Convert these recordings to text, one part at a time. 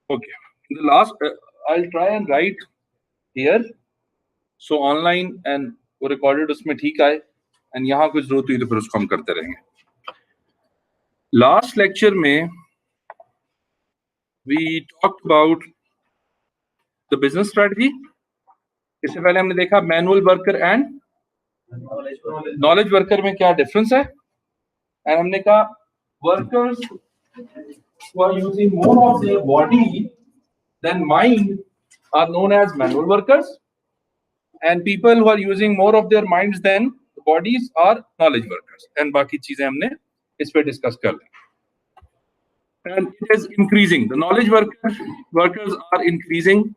Okay. The last, I'll try and write here. So online and वो recorded उसमें ठीक आए, and यहाँ कुछ जरूरत हुई तो फिर उसको हम करते रहेंगे. Last lecture में we talked about the business strategy. इससे पहले हमने देखा manual worker and knowledge worker में क्या difference है, and हमने कहा workers who are using more of their body than mind are known as manual workers, and people who are using more of their minds than bodies are knowledge workers. And बाकी चीजें हमने इस पे discuss कर ली. And it is increasing. The knowledge workers are increasing.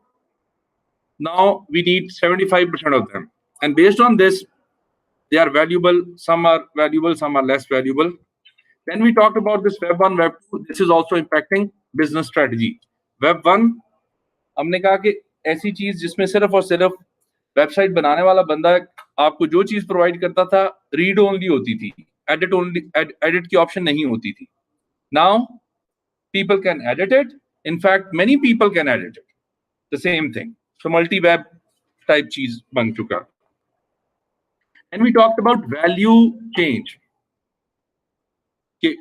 Now we need 75% of them, and based on this, they are valuable. Some are valuable, some are less valuable. Then we talked about this Web 1, Web 2. This is also impacting business strategy. Web 1, हमने कहा कि ऐसी चीज जिसमें सिर्फ और सिर्फ website बनाने वाला बंदा आपको जो चीज प्रोवाइड करता था रीड ओनली होती थी, एडिट की ऑप्शन नहीं होती थी. Now people can edit it. In fact, many people can edit it. The same thing. So multi-web type cheese bang chuka. And we talked about value change. कि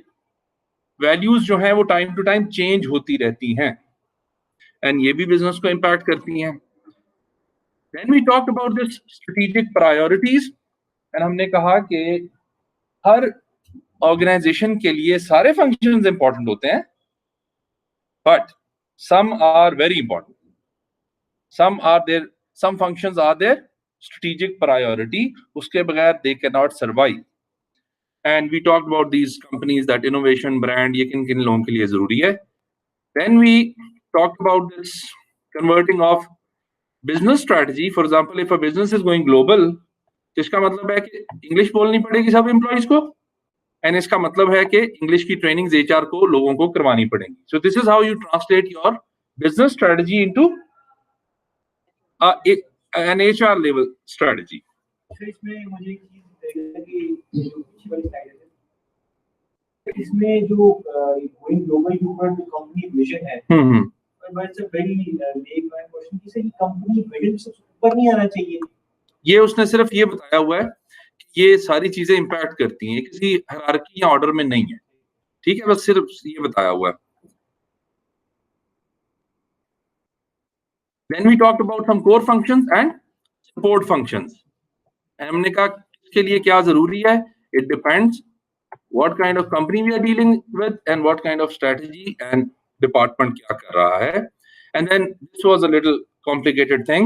values जो हैं वो time to time change होती रहती हैं. And ये भी business को impact करती हैं. Then we talked about this strategic priorities. And हमने कहा कि हर organization के लिए सारे functions important होते हैं. But some are very important. Some functions are their strategic priority. Uske bagair they cannot survive. And we talked about these companies, that innovation, brand, ye kin logon ke liye zaruri hai. Then we talked about this converting of business strategy. For example, if a business is going global, इसका मतलब है कि English बोलनी पड़ेगी सब employees को. And इसका मतलब है कि इंग्लिश की ट्रेनिंग्स एचआर को लोगों को करवानी पड़ेगी. So this is how you translate your business strategy into an HR level strategy. इसमें मुझे एक चीज लगेगा कि इसमें जो गोइंग ग्लोबल के ऊपर जो कंपनी विजन है, but it's a very leg man question कि सर कंपनी विजन से ऊपर नहीं आना चाहिए. ये उसने सिर्फ ये बताया हुआ है ये सारी चीजें इंपैक्ट करती हैं, किसी हायरार्की या ऑर्डर में नहीं है. ठीक है, बस सिर्फ ये बताया हुआ है. Then we talked about some core functions and support functions. हमने कहा इसके लिए क्या जरूरी है. It depends what kind of company we are dealing with and what kind of strategy and department क्या कर रहा है. And then this was a little complicated thing.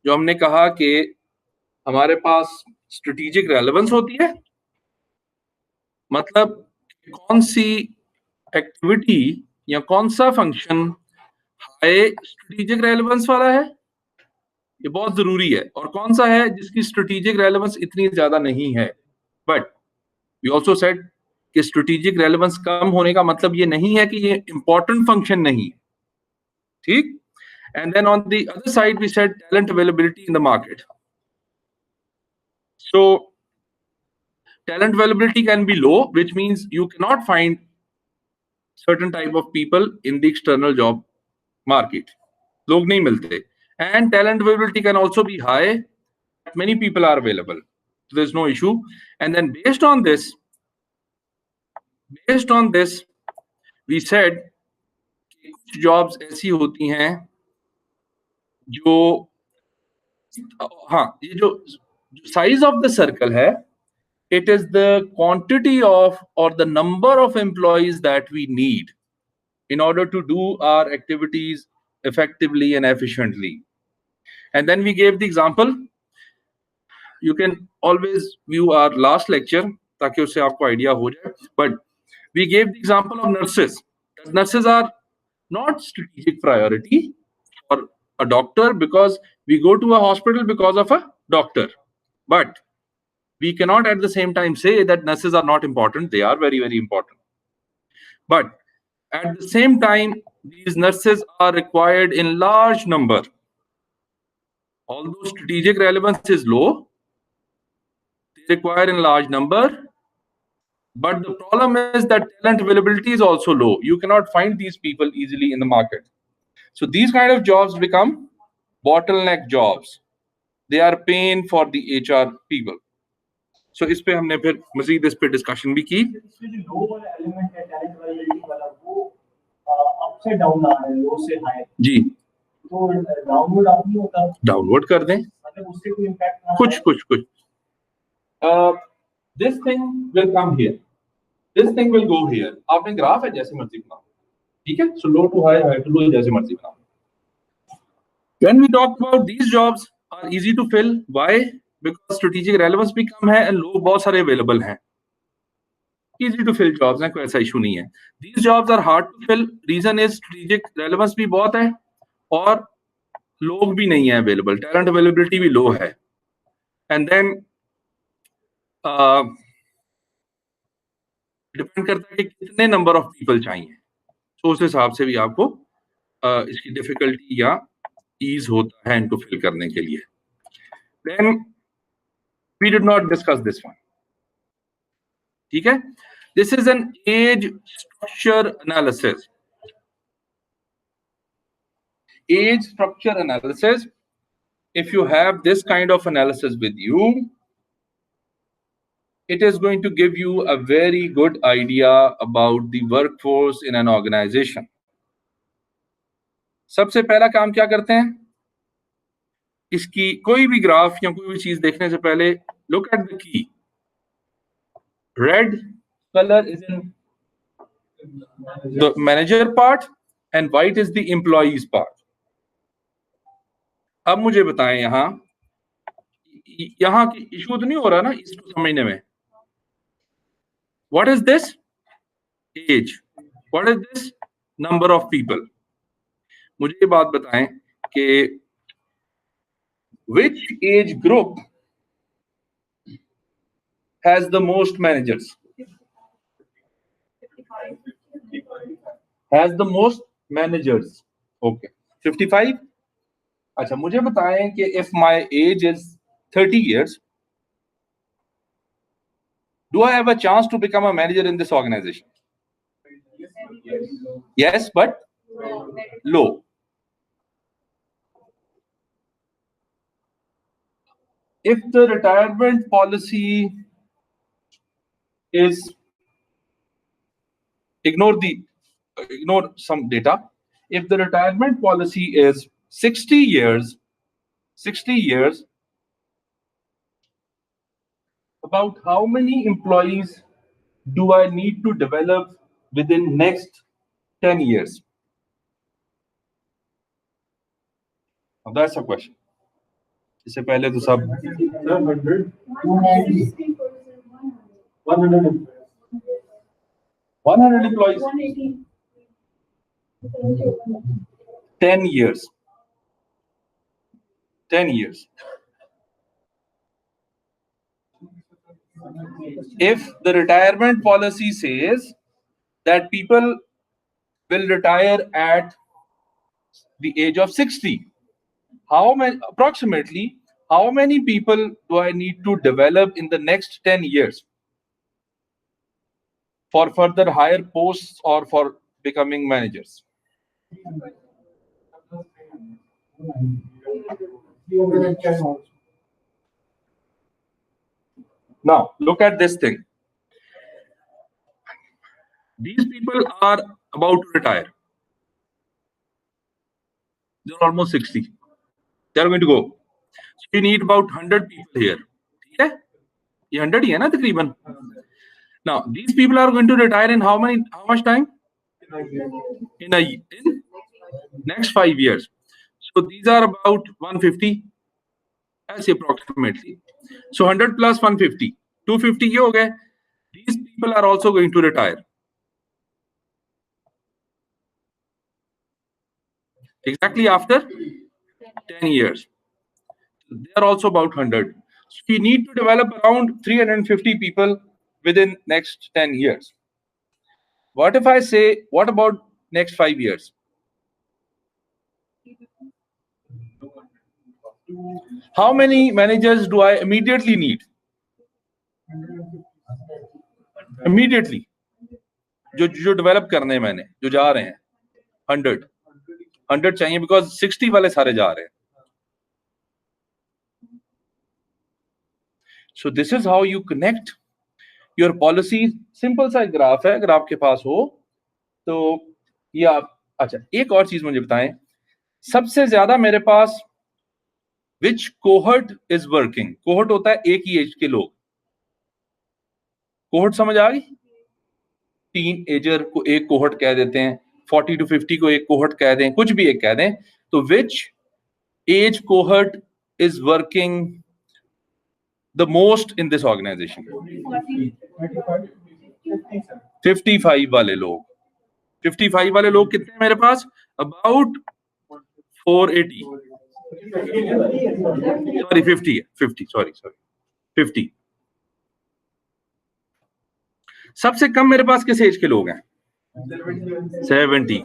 जो हमने कहा कि हमारे पास स्ट्रेटेजिक रेलेवेंस होती है, मतलब कौन सी एक्टिविटी या कौन सा फंक्शन हाई स्ट्रेटेजिक रेलेवेंस वाला है, ये बहुत जरूरी है, और कौन सा है जिसकी स्ट्रेटेजिक रेलेवेंस इतनी ज्यादा नहीं है. बट वी ऑल्सो सेड कि स्ट्रेटेजिक रेलेवेंस कम होने का मतलब ये नहीं है कि ये इंपॉर्टेंट फंक्शन नहीं है. ठीक. And then on the other side we said talent availability in the market. So talent availability can be low, which means you cannot find certain type of people in the external job market. Log nahi milte. And talent availability can also be high. Many people are available. So there's no issue. And then based on this, we said कुछ jobs ऐसी होती हैं जो हाँ, ये जो size of the circle है, it is the quantity of or the number of employees that we need in order to do our activities effectively and efficiently. And then we gave the example. You can always view our last lecture ताकि उससे आपको idea हो जाए. But we gave the example of nurses. Nurses are not strategic priority for a doctor because we go to a hospital because of a doctor. But we cannot at the same time say that nurses are not important. They are very, very important. But at the same time, these nurses are required in large number. Although strategic relevance is low, they require in large number. But the problem is that talent availability is also low. You cannot find these people easily in the market. So these kind of jobs become bottleneck jobs. They are pain for the HR people. So इस पे हमने फिर मजीद इस पे discussion भी की. इसमें जो लो वाला एलिमेंट है टैलेंट अवेलेबिलिटी वाला वो अप से डाउन आ रहा है, लो से हाई जी. तो डाउनवर्ड आप नहीं होता, डाउनवर्ड कर दें. मतलब उससे कोई इंपैक्ट कुछ. This thing will come here. This thing will go here. आपने ग्राफ है जैसे मर्जी बनाओ. ठीक है. So low to high, high to low जैसे मर्जी बनाओ. When we talk about these jobs are easy to fill. Why? Because strategic relevance भी कम है and लोग बहुत सारे available हैं. Easy to fill jobs हैं, कोई ऐसा issue नहीं है. These jobs are hard to fill. Reason is strategic relevance भी बहुत है और लोग भी नहीं है available. Talent availability भी low है. And then डिपेंड करता है कि कितने नंबर ऑफ पीपल चाहिए. तो उस हिसाब से भी आपको इसकी डिफिकल्टी या ईज होता है इनको फिल करने के लिए. Then we did not discuss this one. ठीक है. This is an age structure analysis. Age structure analysis. If you have this kind of analysis with you, it is going to give you a very good idea about the workforce in an organization. सबसे पहला काम क्या करते हैं, इसकी कोई भी graph या कोई भी चीज देखने से पहले look at the key. Red color is in the manager part and white is the employees part. अब मुझे बताएं यहाँ की इशू तो नहीं हो रहा ना इसको समझने में. What is this? Age. What is this? Number of people. मुझे ये बात बताएं कि which age group has the most managers? Has the most managers. Okay. 55. अच्छा मुझे बताएं कि if my age is 30 years, do I have a chance to become a manager in this organization? Yes, but low. If the retirement policy is, ignore some data. If the retirement policy is 60 years, about how many employees do I need to develop within next 10 years? Now that's a question. इससे पहले तो सब 100 employees. 10 years. 10 years. If the retirement policy says that people will retire at the age of 60, approximately how many people do I need to develop in the next 10 years for further higher posts or for becoming managers? Now, look at this thing. These people are about to retire. They're almost 60. They're going to go. So you need about 100 people here. Yeah? 100 ही है ना तकरीबन. Now, these people are going to retire in how much time? In next 5 years. So these are about 150, as approximately. So 100 plus 150, 250 ये हो गए. These people are also going to retire. Exactly after 10 years. They are also about 100. So we need to develop around 350 people within next 10 years. What if I say, what about next 5 years? How many managers do I immediately need? Immediately. जो develop करने मैंने, जो जा रहे हैं, 100. 100 चाहिए because 60 वाले सारे जा रहे हैं. So this is how you connect your policies. Simple सा ग्राफ है, अगर आपके पास हो तो ये आप. अच्छा, एक और चीज मुझे बताएं, सबसे ज्यादा मेरे पास which cohort is working? Cohort होता है एक ही एज के लोग. कोहर्ट समझ आ गई? टीन एजर को एक कोहर्ट कह देते हैं, 40 to 50 को एक कोहर्ट कह दें, कुछ भी एक कह दें. तो which age cohort is working the most in this organization? 55 वाले लोग. 55 वाले लोग कितने हैं मेरे पास? About 480. Sorry, 50 है. 50. Sorry. 50. सबसे कम मेरे पास किस एज के लोग हैं? 70.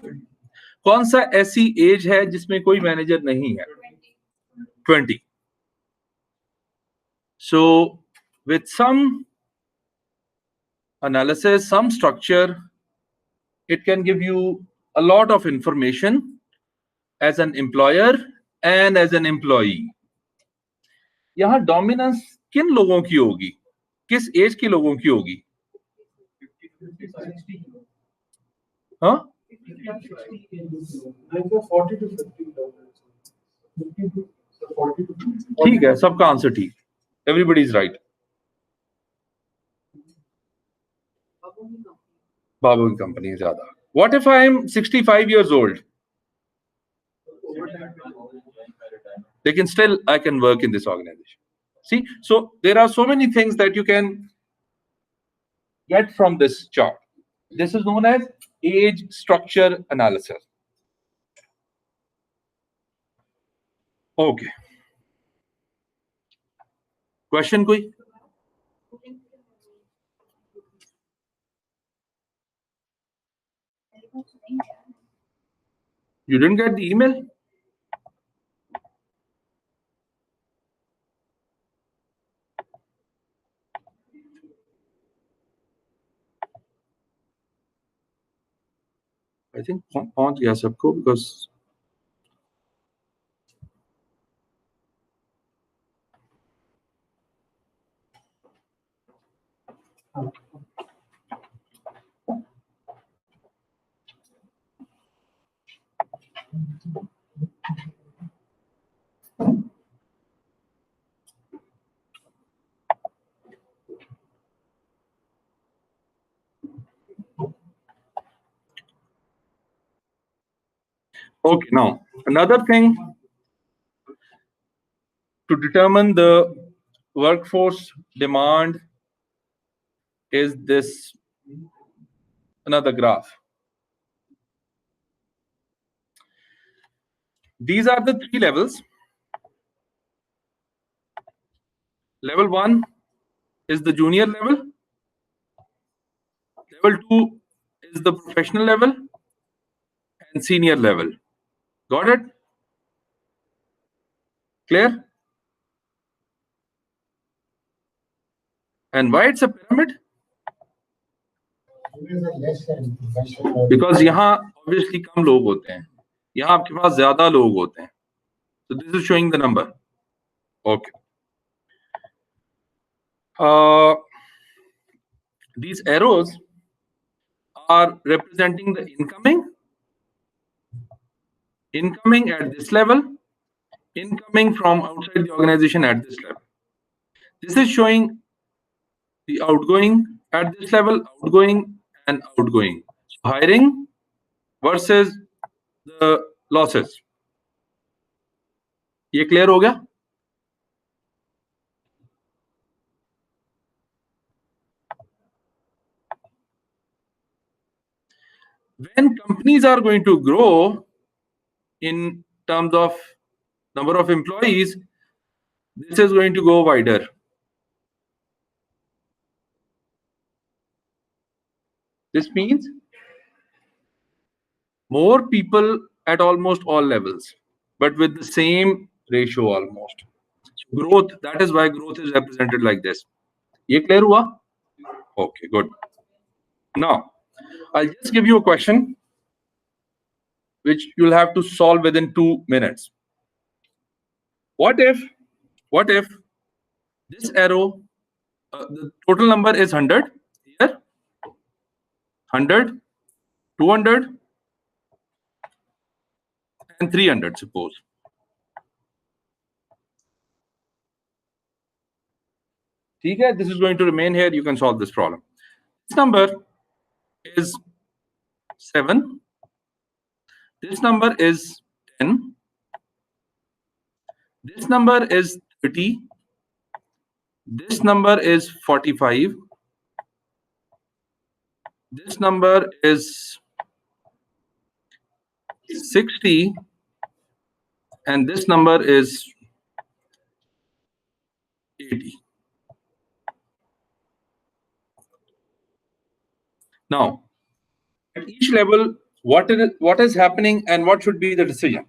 कौन सा ऐसी एज है जिसमें कोई मैनेजर नहीं है? 20. So with some analysis, some structure, it can give you a lot of information as an employer and as an employee. यहां डोमिनेंस किन लोगों की होगी, किस एज के लोगों की होगी? हाँ, ठीक है, सबका आंसर ठीक. Everybody is right. बाबू की कंपनी है ज्यादा. What if I am 65 years old? Lekin still I can work in this organization. See, so there are so many things that you can get from this chart. This is known as age structure analysis. Okay. Question koi? You didn't get the email? I think पहुंच गया सबको because okay. Now another thing to determine the workforce demand is this another graph. These are the three levels. Level 1 is the junior level. Level 2 is the professional level and senior level. Got it? Clear? And why it's a pyramid? Because यहाँ obviously कम लोग होते हैं, यहाँ आपके पास ज्यादा लोग होते हैं. So this is showing the number. Okay. These arrows are representing the incoming at this level, incoming from outside the organization at this level. This is showing the outgoing at this level, outgoing and outgoing. So hiring versus the losses. ये clear हो गया? When companies are going to grow in terms of number of employees, this is going to go wider. This means more people at almost all levels, but with the same ratio almost. Growth, that is why growth is represented like this. Ye clear hua? Okay, good. Now, I'll just give you a question. which you'll have to solve within 2 minutes. What if this arrow, the total number is 100 here, 100, 200 and 300, suppose. Okay, this is going to remain here. You can solve this problem. This number is 7. This number is 10. This number is 30. This number is 45. This number is 60. And this number is 80. Now, at each level, what is happening and what should be the decision?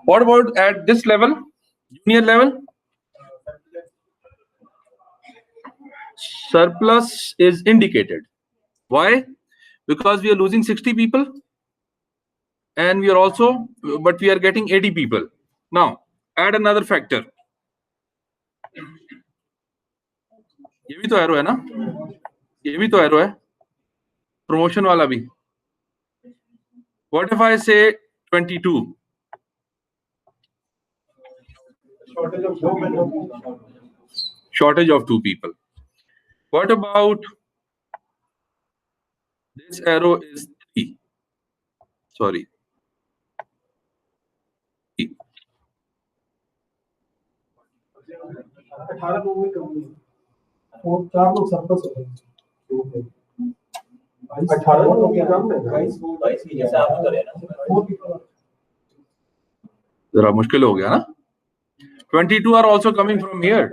What about at this level, junior level? Surplus is indicated. Why? Because we are losing 60 people and we are getting 80 people. Now, add another factor. ये भी तो arrow है ना, ये भी तो arrow है, promotion वाला भी. What if I say 22? Shortage of 2 people. What about this arrow is 3? Sorry. 3. 18 लोगों में कमी है और 4 लोग सरप्लस हो गए. 18 लोगों की कम है, 22 की जैसे आप करें ना, जरा मुश्किल हो गया ना. 22 are also coming from here.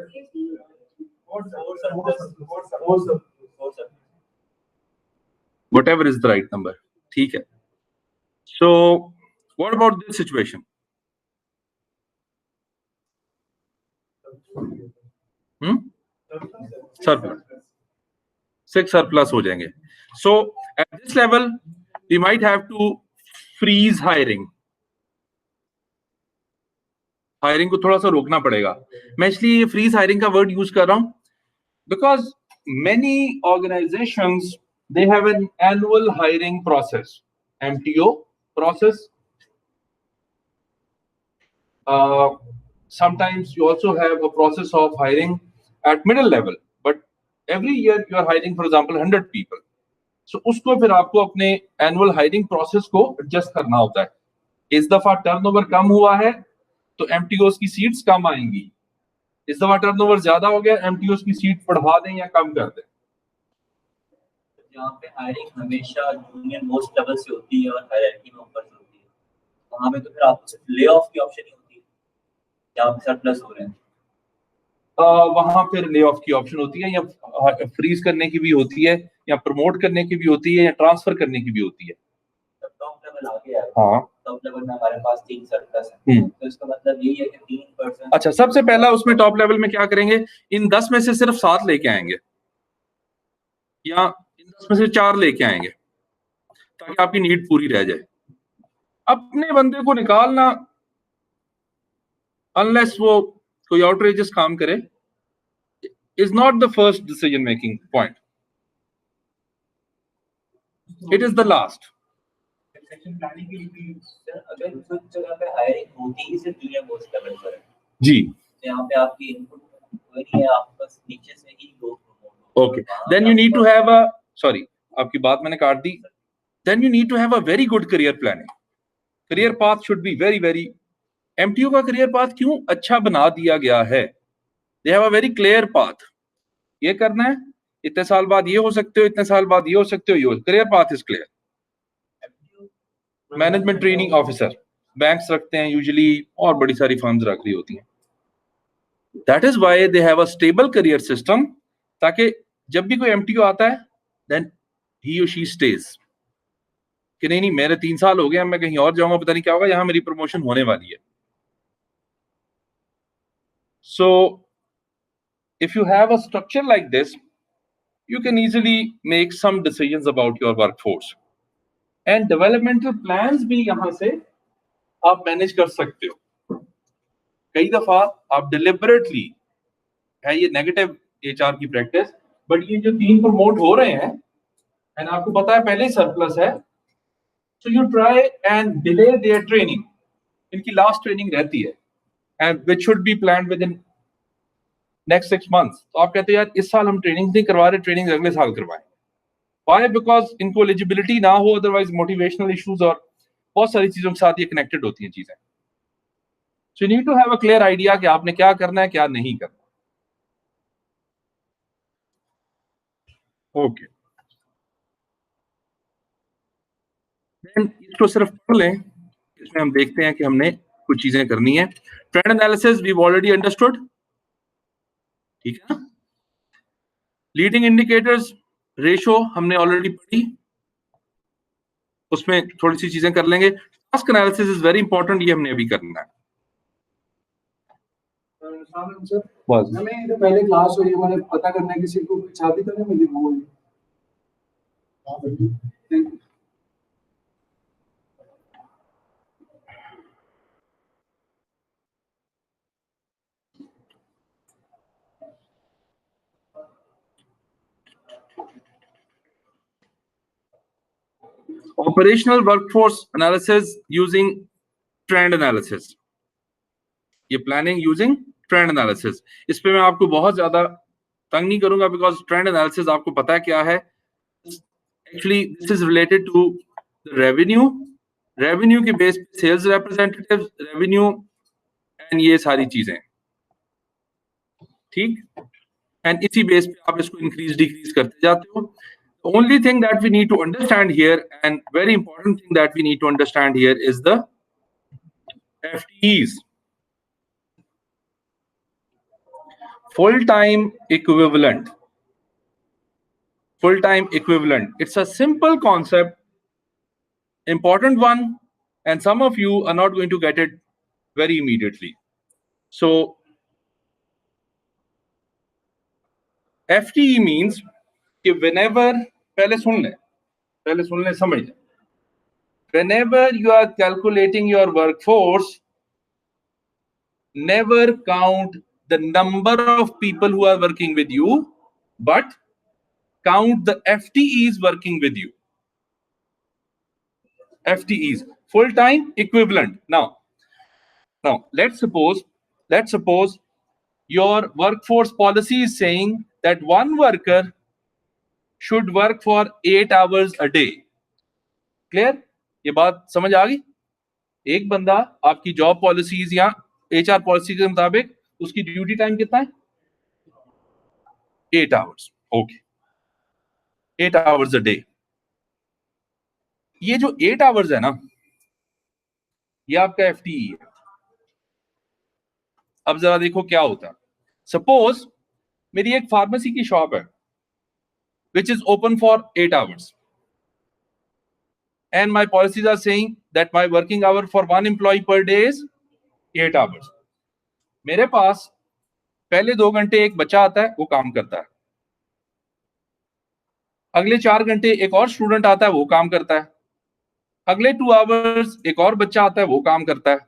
Whatever is the right number. ठीक है. So, what about this situation? Surplus. 6 surplus हो जाएंगे. So, at this level, we might have to freeze hiring. Hiring को थोड़ा सा रोकना पड़ेगा. मैं इसलिए फ्रीज हायरिंग का वर्ड यूज कर रहा हूं because many organisations they have an annual hiring process, MTO process. Sometimes you also have a process of hiring at middle level, but every year you are hiring, for example, 100 people. So उसको फिर आपको अपने annual hiring process को adjust करना होता है. इस दफा टर्नओवर कम हुआ है तो MTOs की सीट्स कम आएंगी. इस दफा टर्नओवर ज्यादा हो गया, MTOs की सीट बढ़ा दें या कम कर दें. जहाँ पे हायरिंग हमेशा जूनियर मोस्ट लेवल से होती है और हायरार्की में ऊपर से होती है, वहाँ पे तो फिर आपको सिर्फ ले ऑफ की ऑप्शन ही होती है. जहाँ पे सरप्लस हो रहे हैं वहां फिर ले ऑफ की ऑप्शन होती है, या फ्रीज करने की भी होती है, या प्रमोट करने की भी होती है, या ट्रांसफर करने की भी होती है. टॉप लेवल आ गया है. हाँ, टॉप लेवल में हमारे पास 3 सरप्लस है, तो इसका मतलब यही है कि 3%. अच्छा, सबसे पहला उसमें टॉप लेवल में क्या करेंगे, इन 10 में से सिर्फ 7 लेके आएंगे या इन 10 में से 4 लेके आएंगे ताकि आपकी नीड पूरी रह जाए. अपने बंदे को निकालना अनलेस वो कोई आउटरेजस काम करे is not the first decision making point, it is the last. Section planning के लिए भी अगर कुछ जगह पे हायरिंग होती ही सिर्फ जूनियर मोस्ट लेवल पर है जी, यहाँ पे आपकी इनपुट कोई नहीं है, आप बस नीचे से ही लोग. Okay, then you need to have a, sorry आपकी बात मैंने काट दी. Then you need to have a very good career planning. Career path should be very very. MTO का करियर पाथ क्यों अच्छा बना दिया गया है? They have a very clear path. ये करना है, इतने साल बाद ये हो सकते हो, इतने साल बाद ये हो सकते हो, ये career path is clear. Management training officer banks रखते हैं यूजुअली, और बड़ी सारी फर्म्स रख रही होती हैं. That is why they have a stable career system, ताकि जब भी कोई MTO आता है देन ही और शी स्टेज. कि नहीं मेरे 3 साल हो गए, मैं कहीं और जाऊंगा, पता नहीं क्या होगा, यहाँ मेरी प्रमोशन होने वाली है. So if you have a structure like this, you can easily make some decisions about your workforce. And developmental plans भी यहाँ से आप मैनेज कर सकते हो. कई दफा आप deliberately, है ये नेगेटिव HR की प्रैक्टिस, बट ये जो 3 प्रमोट हो रहे हैं एंड आपको पता है पहले सरप्लस है, so you try and delay their training. इनकी लास्ट ट्रेनिंग रहती है and which should be planned within next 6 months. तो आप कहते हैं यार इस साल हम ट्रेनिंग नहीं करवा रहे, ट्रेनिंग अगले साल करवाएं. Why? Because इनको एलिजिबिलिटी ना हो, अदरवाइज मोटिवेशनल इश्यूज और बहुत सारी चीजों के साथ ये कनेक्टेड होती हैं चीजें. So you need to have a clear idea कि आपने क्या करना है, क्या नहीं करना. ओके. Then इसको सिर्फ पढ़ लें, इसमें हम देखते हैं कि हमने कुछ चीजें करनी है. Trend analysis we already understood, ठीक है ना. लीडिंग इंडिकेटर्स रेशो हमने ऑलरेडी पढ़ी, उसमें थोड़ी सी चीजें कर लेंगे. Task analysis is very important, ये हमने अभी करना है. सर हमें जो पहले क्लास हुई है, मैंने पता करना है किसी को चाबी तो नहीं मिली वो. Thank you. Operational workforce analysis using trend analysis. ये planning using trend analysis. इस पे मैं आपको बहुत ज्यादा तंग नहीं करूंगा, because trend analysis आपको पता है क्या है. Actually, this is related to the revenue के बेस पे sales representatives, revenue and ये सारी चीजें, ठीक. And इसी बेस पे आप इसको increase decrease करते जाते हो. The only thing that we need to understand here, and very important thing that we need to understand here, is the FTEs, full-time equivalent. Full-time equivalent. It's a simple concept, important one, and some of you are not going to get it very immediately. So FTE means कि whenever, पहले सुन ले समझ ले. Whenever you are calculating your workforce, never count the number of people who are working with you, but count the FTEs working with you. FTEs, full-time equivalent. Now let's suppose your workforce policy is saying that one worker should work for 8 hours a day. Clear? ये बात समझ आ गई? एक बंदा आपकी job policies या HR policy के मुताबिक उसकी ड्यूटी टाइम कितना है? 8 hours. Okay. 8 hours a day. ये जो 8 hours है ना, ये आपका FTE है. अब जरा देखो क्या होता है. सपोज मेरी एक फार्मेसी की शॉप है which is open for 8 hours, and my policies are saying that my working hour for one employee per day is 8 hours. मेरे पास पहले 2 घंटे एक बच्चा आता है, वो काम करता है. अगले 4 घंटे एक और स्टूडेंट आता है, वो काम करता है. अगले 2 hours एक और बच्चा आता है, वो काम करता है.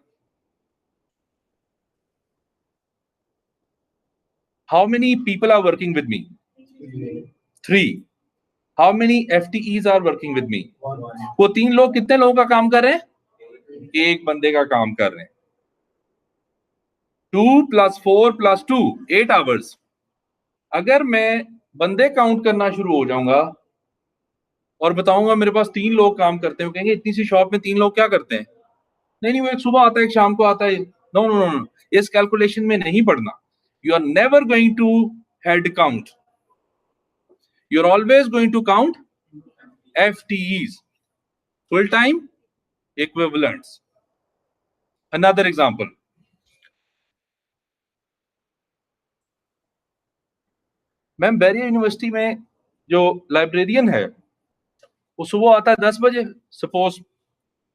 How many people are working with me? 3. How many FTEs are working with me? वो 3 लोग कितने लोगों का काम कर रहे हैं? एक बंदे का काम कर रहे हैं. 2 + 4 + 2, 8 hours. अगर मैं बंदे काउंट करना शुरू हो जाऊंगा और बताऊंगा मेरे पास 3 लोग काम करते हैं, कहेंगे इतनी सी शॉप में 3 लोग क्या करते हैं? नहीं, वो एक सुबह आता है, एक शाम को आता है. नो, इस कैलकुलेशन में नहीं पढ़ना. You are never going to head count. You're always going to count FTEs, full-time equivalents. Another example. Ma'am barrier university में जो लाइब्रेरियन है वो सुबह आता है 10 बजे. Suppose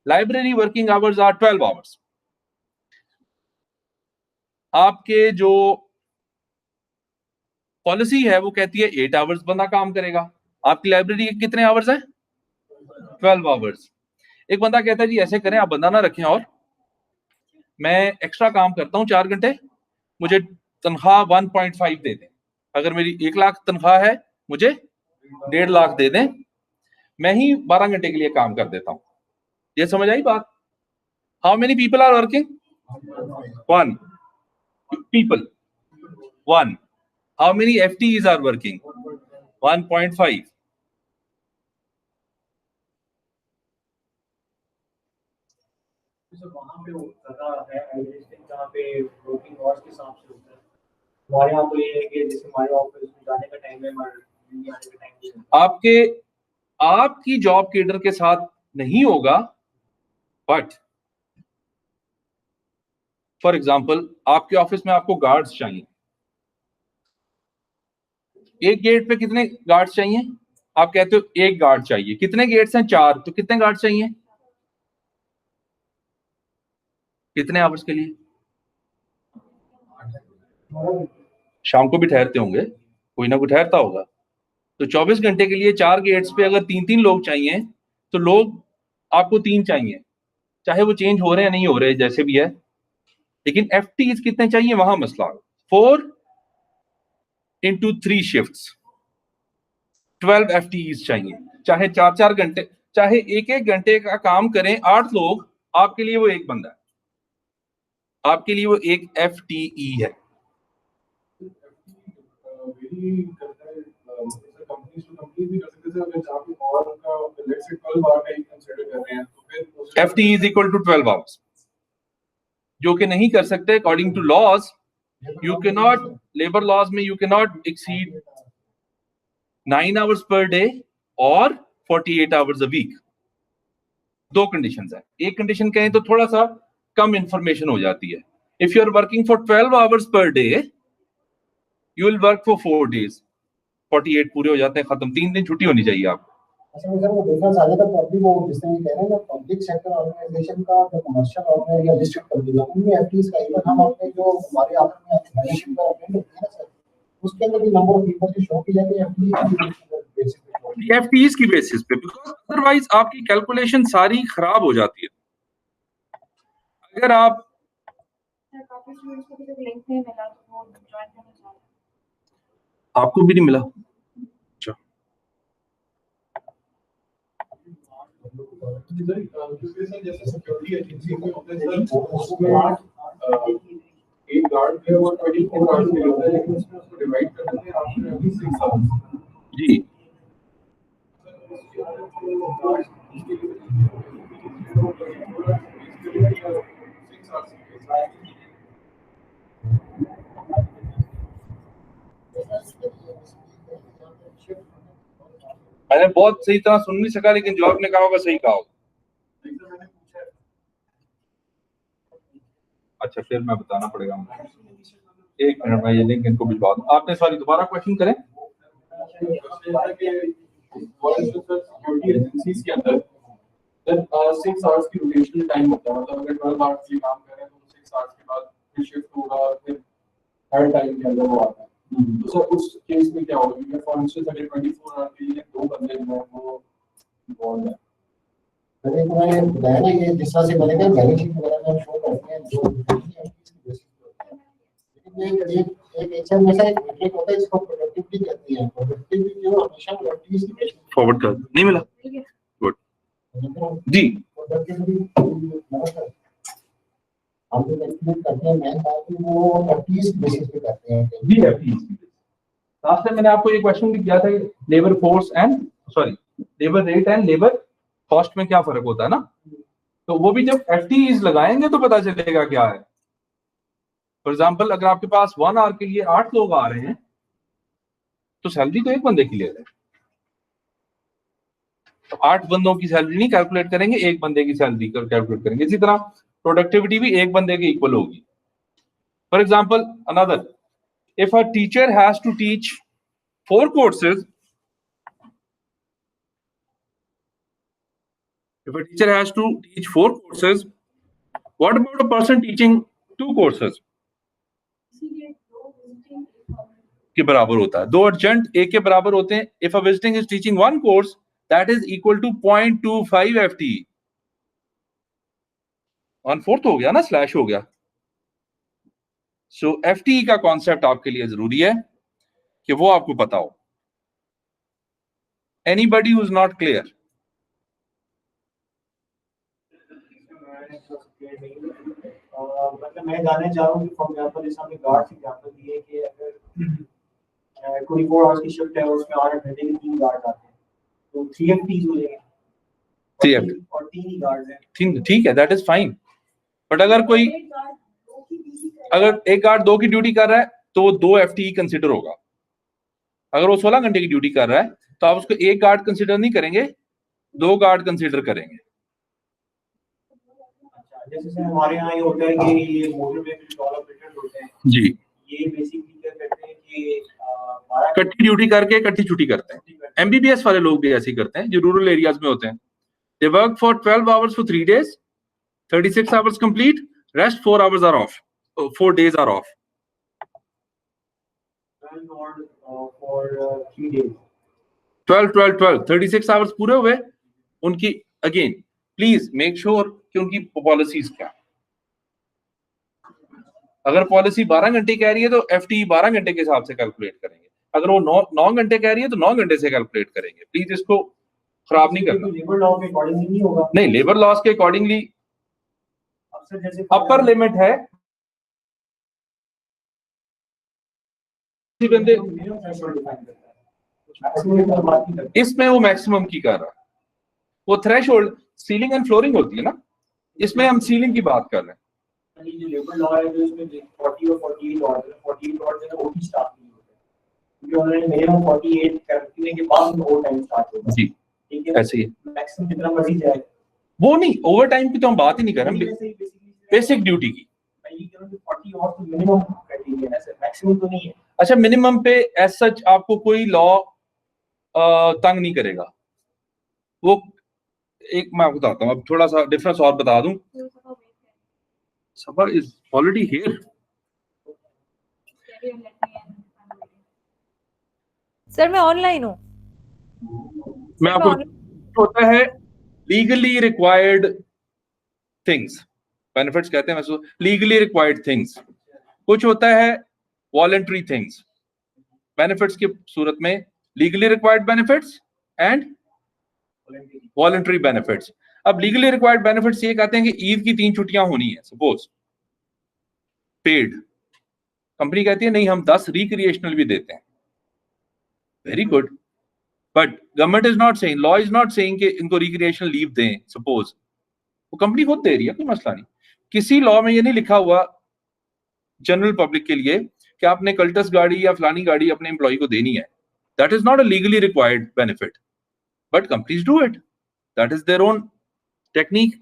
library working hours are 12 hours. आपके जो पॉलिसी है वो कहती है 8 आवर्स बंदा काम करेगा। आपकी लाइब्रेरी के कितने आवर्स है? 12 आवर्स। एक बंदा कहता है जी ऐसे करें आप बंदा ना रखें और मैं एक्स्ट्रा काम करता हूँ 4 घंटे, मुझे तनख्वाह 1.5 दे दें। अगर मेरी 1 लाख तनख्वाह है मुझे 1.5 लाख दे दें, मैं ही 12 घंटे के लिए काम कर देता हूँ। ये समझ आई बात? How many people are working? 1 people, 1. How many FTEs are working? 1.5. वहाँ पे जगह है एग्जिस्टिंग जहाँ पे वर्किंग आवर्स के हिसाब से होता है। हमारे यहाँ तो ये है कि जैसे हमारे ऑफिस में जाने का टाइम है, हमारे आने का टाइम है। आपकी जॉब केडर के साथ नहीं होगा, बट फॉर एग्जांपल आपके ऑफिस में आपको गार्ड्स चाहिए। एक गेट पे कितने गार्ड्स चाहिए? आप कहते हो एक गार्ड चाहिए। कितने गेट्स हैं? 4। तो कितने गार्ड चाहिए? कितने आवर्स के लिए? शाम को भी ठहरते होंगे, कोई ना कोई ठहरता होगा। तो 24 घंटे के लिए 4 गेट्स पे अगर 3-3 लोग चाहिए तो लोग आपको 3 चाहिए, चाहे वो चेंज हो रहे हैं नहीं हो रहे जैसे भी है। लेकिन FTs कितने चाहिए वहां मसला। 4 into 3 शिफ्ट्स 12 FTEs चाहिए। चाहे 4-4 घंटे, चाहे 1-1 घंटे का काम करें 8 लोग, आपके लिए वो एक बंदा है, आपके लिए वो एक FTE है। FTE is equal to 12 hours, जो कि नहीं कर सकते according to laws. You can not, labour laws में you can not exceed 9 hours per day और 48 आवर्स अ वीक। 2 कंडीशंस है। एक कंडीशन कहें तो थोड़ा सा कम इंफॉर्मेशन हो जाती है। If you are working for 12 hours per day, you will work for 4 days, 48 पूरे हो जाते हैं, खत्म। 3 दिन छुट्टी होनी चाहिए आपको। अच्छा सर, वो डिफरेंस आ जाता है पब्लिक और जिस तरह कह रहे हैं ना, पब्लिक सेक्टर ऑर्गेनाइजेशन का जो कमर्शियल ऑर्गेनाइजेशन या डिस्ट्रिक्ट पब्लिक उनमें एफटीज का इवन हम अपने जो हमारे ऑफिस में ऑर्गेनाइजेशन का अटेंड होते हैं सर, उसके अंदर भी नंबर ऑफ पीपल की शो की जाती है एफटीज की बेसिस पे, बिकॉज अदरवाइज आपकी कैलकुलेशन सारी खराब हो जाती है। अगर आप काफी स्टूडेंट्स को भी तो लिंक नहीं मिला तो वो ज्वाइन करना चाह रहे हैं। आपको भी नहीं मिला? अच्छा, जैसे सिक्योरिटी एजेंसी में होते हैं सर, उसमें एक गार्ड है वो 24 आवर्स के लिए होता है, लेकिन उसमें उसको डिवाइड कर देते हैं आफ्टर एवरी 6 आवर्स। जी मैंने बहुत सही तरह सुन नहीं सका, लेकिन जो आपने कहा होगा सही कहा होगा। अच्छा, फिर मैं बताना पड़ेगा मुझे। 1 मिनट में ये लिंक इनको भिजवा दूं। आपने सॉरी दोबारा क्वेश्चन करें। सिक्योरिटी एजेंसीज के अंदर 6 आवर्स की रोटेशनल टाइम होता है, मतलब अगर 12 आवर्स की काम कर रहे हैं तो 6 आवर्स के बाद फिर शिफ्ट होगा और फिर हर टाइम के अंदर वो आता है। तो सर उस केस में क्या होगा? क्योंकि फॉर इंस्टेंस अगर 24 आवर के लिए 2 बंदे जो हैं वो इन्वॉल्व है। मैंने तुम्हें बताया ना, ये जिस तरह से बनेगा बैलेंस शीट वगैरह में शो करते हैं जो लेकिन एक एचआर में से एक मीट्रिक होता है जिसको प्रोडक्टिविटी कहते हैं। प्रोडक्टिविटी जो हमेशा एफटीज की फॉरवर्ड कर नहीं मिला। गुड जी, प्रोडक्टिविटी हम जो कैलकुलेट करते हैं मैन बात है वो एफटीज बेसिस पे करते हैं। जी एफटीज। लास्ट टाइम मैंने आपको ये क्वेश्चन भी किया था, labour force and labour rate and labour cost में क्या फर्क होता है ना, तो वो भी जब एफटीज लगाएंगे तो पता चलेगा क्या है। फॉर एग्जांपल अगर आपके पास 1 आवर के लिए 8 लोग आ रहे हैं तो सैलरी तो एक बंदे की ले रहे हैं, तो 8 बंदों की सैलरी नहीं कैलकुलेट करेंगे, एक बंदे की सैलरी कैलकुलेट करेंगे। इसी तरह प्रोडक्टिविटी भी एक बंदे के इक्वल होगी। For example another, if a teacher has to teach 4 courses, if a teacher has to teach 4 courses, what about a person teaching 2 courses? के बराबर होता है, 2 adjunct 1 के बराबर होते हैं। If a visiting is teaching 1 course that is equal to 0.25 FTE। 1/4 हो गया ना, स्लैश हो गया। सो FTE का कॉन्सेप्ट आपके लिए जरूरी है कि वो आपको पता हो। Anybody who is not clear? मतलब मैं जानना चाह रहा हूँ कि फॉर एग्जांपल जैसे हमने गार्ड एग्जांपल दिए कि अगर 24 आवर्स की शिफ्ट है और उसमें 8 घंटे के 3 गार्ड आते हैं तो 3 FTs हो जाएंगे। 3 FT और 3 ही गार्ड्स हैं। ठीक है, दैट इज फाइन। बट अगर कोई अगर एक गार्ड 2 की ड्यूटी कर रहा है तो वो 2 FTE कंसिडर होगा। अगर वो 16 घंटे की ड्यूटी कर रहा है तो आप उसको एक गार्ड कंसिडर नहीं करेंगे, 2 गार्ड कंसिडर करेंगे। जैसे हमारे यहाँ ये होता है कि ये मोटरवे के टोल ऑपरेटर्स होते हैं जी, ये बेसिकली क्या करते हैं कि 12 इकट्ठी ड्यूटी करके इकट्ठी छुट्टी करते हैं। MBBS वाले लोग भी ऐसे ही करते हैं जो रूरल एरियाज में होते हैं। They work for 12 hours for 3 days, 36 hours complete, rest 4 hours are off, 4 days are off. 12 और for 3 days 12 36 आवर्स पूरे हुए उनकी। अगेन प्लीज मेक श्योर कि उनकी पॉलिसीज क्या। अगर पॉलिसी 12 घंटे कह रही है तो FTE 12 घंटे के हिसाब से कैलकुलेट करेंगे। अगर वो 9 घंटे कह रही है तो 9 घंटे से कैलकुलेट करेंगे। प्लीज इसको खराब नहीं करना। लेबर लॉ के अकॉर्डिंगली नहीं होगा। नहीं, लेबर लॉस के अकॉर्डिंगली अक्सर जैसे अपर लिमिट है। बंदे मिनिमम थ्रेशोल्ड डिफाइन करता है, मैक्सिमम की बात नहीं करता। इसमें वो मैक्सिमम की कर रहा है। वो थ्रेशोल्ड सीलिंग एंड फ्लोरिंग होती है ना, इसमें हम सीलिंग की बात कर रहे हैं। ये जो लेबर लॉ है जो इसमें 40 और 48 ऑर्डर है, 48 ऑर्डर है ओटी स्टाफ नहीं होता है क्योंकि उन्होंने मिनिमम 48 करने के बाद ओवर टाइम स्टार्ट होगा। जी, ठीक है, ऐसे ही मैक्सिमम जितना मर्जी जाए। वो नहीं, ओवर टाइम की तो हम बात ही नहीं कर रहे हैं, बेसिक ड्यूटी की। मैं ये कह रहा हूं कि 40 और तो मिनिमम क्राइटेरिया है सर, मैक्सिमम तो नहीं है। अच्छा, मिनिमम पे एज सच आपको कोई लॉ तंग नहीं करेगा। वो एक मैं आपको बताता हूँ, अब थोड़ा सा डिफरेंस और बता दूं। सफर इज ऑलरेडी हियर। सर मैं ऑनलाइन हूँ। मैं आपको होता है लीगली रिक्वायर्ड थिंग्स, बेनिफिट्स कहते हैं वैसे लीगली रिक्वायर्ड थिंग्स। कुछ होता है वॉलंटरी थिंग्स। बेनिफिट्स की सूरत में legally required benefits and voluntary benefits. अब लीगली रिक्वायर्ड बेनिफिट्स ये कहते हैं कि ईद की 3 छुट्टियां होनी है सपोज, पेड। कंपनी कहती है नहीं, हम 10 रिक्रिएशनल भी देते हैं। Very good, but government is not saying, law is not saying कि इनको रिक्रिएशनल लीव दें सपोज। वो कंपनी खुद दे रही है, कोई मसला नहीं। किसी लॉ में ये नहीं लिखा हुआ जनरल पब्लिक के लिए कि आपने कल्टस गाड़ी या फलानी गाड़ी अपने एम्प्लॉय को देनी है। That is not a legally required benefit, but companies do it, that is their own technique.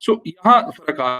So यहां फर्क आ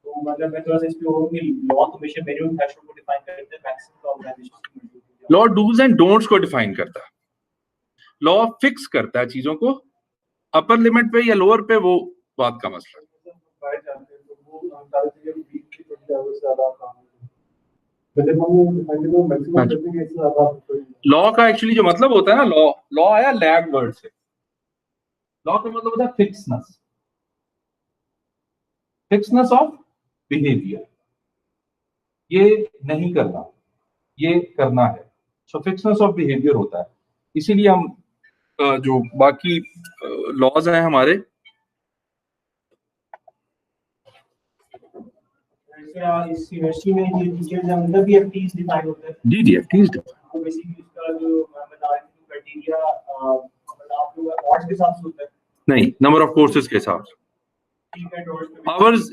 तो मतलब मैं थोड़ा सा इस पे और कि लॉ कमीशन मिनिमम थ्रेशोल्ड को डिफाइन करते हैं, maximum organisation law do's and don'ts को डिफाइन करता है। लॉ फिक्स करता है चीजों को, अपर लिमिट पे या लोअर पे वो बात का मसला है। लॉ का एक्चुअली जो मतलब होता है ना, लॉ लॉ आया लैग वर्ड से। लॉ का मतलब होता है फिक्सनेस, फिक्सनेस ऑफ बिहेवियर। ये नहीं करना, ये करना है। सो फिक्सनेस ऑफ बिहेवियर होता है। इसीलिए हम जो बाकी लॉज हैं हमारे, ऐसे इस यूनिवर्सिटी में जो टीचर्स हैं उनका भी एफटीज डिफाइन होता है। जी जी, FTs तो बेसिकली उसका जो क्राइटेरिया मतलब आप लोग अवार्ड्स के हिसाब से होता है। नहीं, नंबर ऑफ कोर्सेज के हिसाब से। ठीक है, awards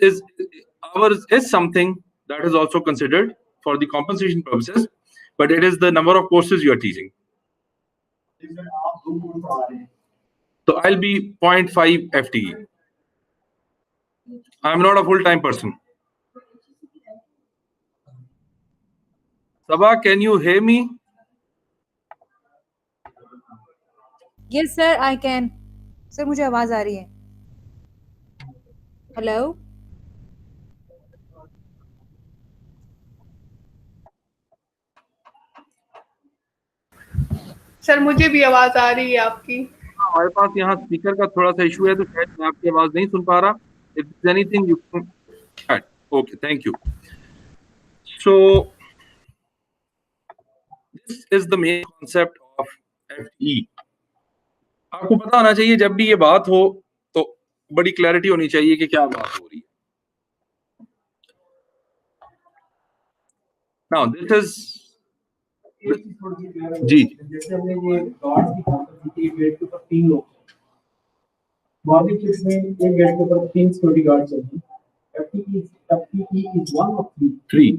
Ours is something that is also considered for the compensation purposes, but it is the number of courses you are teaching. में आप 2 कोर्स पढ़ा रहे हैं। So I'll be 0.5 FTE. I'm not a full-time person. Sabha, can you hear me? Yes sir, I can. Sir मुझे आवाज आ रही है. Hello. Sir मुझे भी आवाज आ रही है आपकी. हमारे पास यहाँ स्पीकर का थोड़ा सा इशू है, तो शायद मैं आपकी आवाज नहीं सुन पा रहा. If there's anything you can chat. Okay, thank you. So this is the main concept of FTE. आपको पता होना चाहिए जब भी ये बात हो तो बड़ी क्लैरिटी होनी चाहिए कि क्या बात हो रही है. Now this is जी. जैसे हमने ये गार्ड्स की बात की थी, गेट के ऊपर 3 लोग, मॉर्निंग शिफ्ट में एक गेट के ऊपर 3 सिक्योरिटी गार्ड चलते हैं। FTE is one of three.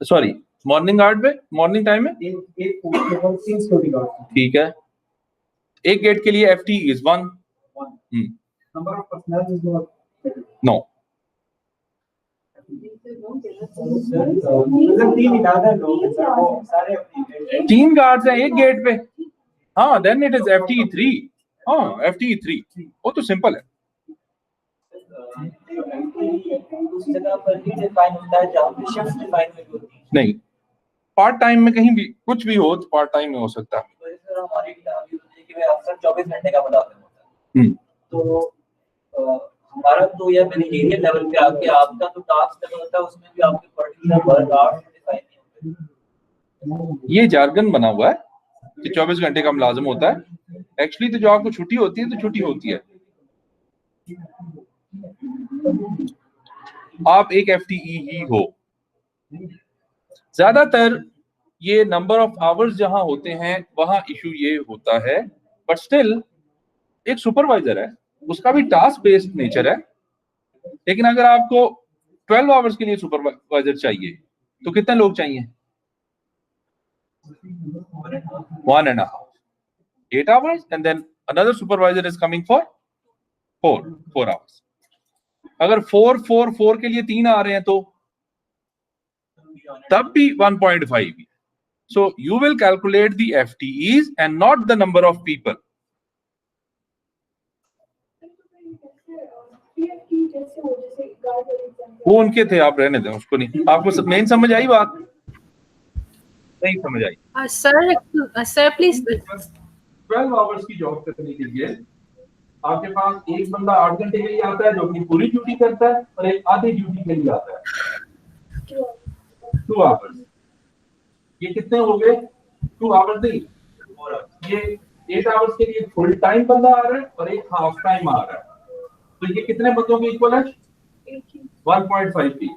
Sorry, morning guard पे मॉर्निंग टाइम में एक पोस्ट के ऊपर 3 सिक्योरिटी गार्ड। ठीक है, एक गेट के लिए FTE is 1. Number of personal is not No. मतलब 3 इदारा लोग हैं सर, वो सारे अपनी 3 गार्ड्स हैं एक गेट पे. हाँ, देन इट इज FTE 3. हाँ, FTE 3 वो तो सिंपल है. उस जगह पर भी डिफाइन होता है जहाँ पे शिफ्ट डिफाइन हुई होती है. नहीं, पार्ट टाइम में कहीं भी कुछ भी हो तो पार्ट टाइम में हो सकता है. तो इस तरह हमारी अभी होती है कि भाई अक्सर 24 घंटे का मुलाजिम होता है. तो हमारा तो यह मैनेजरियल लेवल पे आके आपका तो टास्क लेवल होता है, उसमें भी आपके पर्टिकुलर वर्क आवर्स डिफाइन नहीं होते. ये जार्गन बना हुआ है कि 24 घंटे का मुलाजिम होता है. एक्चुअली तो जो आपको छुट्टी होती है तो छुट्टी होती है. आप एक FTE ही हो. ज्यादातर ये नंबर ऑफ आवर्स जहां होते हैं वहां इशू ये होता है, बट स्टिल एक सुपरवाइजर है, उसका भी टास्क बेस्ड नेचर है. लेकिन अगर आपको 12 आवर्स के लिए सुपरवाइजर चाहिए तो कितने लोग चाहिए? 1.5. 8 hours and then another supervisor is coming for 4 hours. अगर 4 के लिए 3 आ रहे हैं तो तब भी 1.5. So you will calculate the FTEs and not the number of people. वो उनके थे, आप रहने दें उसको. नहीं, आपको मेन समझ आई बात? नहीं समझ आई? Sir please. 12 आवर्स की जॉब करने के लिए आपके पास एक बंदा 8 घंटे के लिए आता है जो अपनी पूरी ड्यूटी करता है, और एक आधी ड्यूटी के लिए आता है 2 आवर्स. ये कितने हो गए? 2 आवर्स नहीं, ये 8 आवर्स के लिए फुल टाइम बंदा आ रहा है और एक हाफ टाइम आ रहा है. तो ये कितने बंदों के इक्वल है? 1.5 की,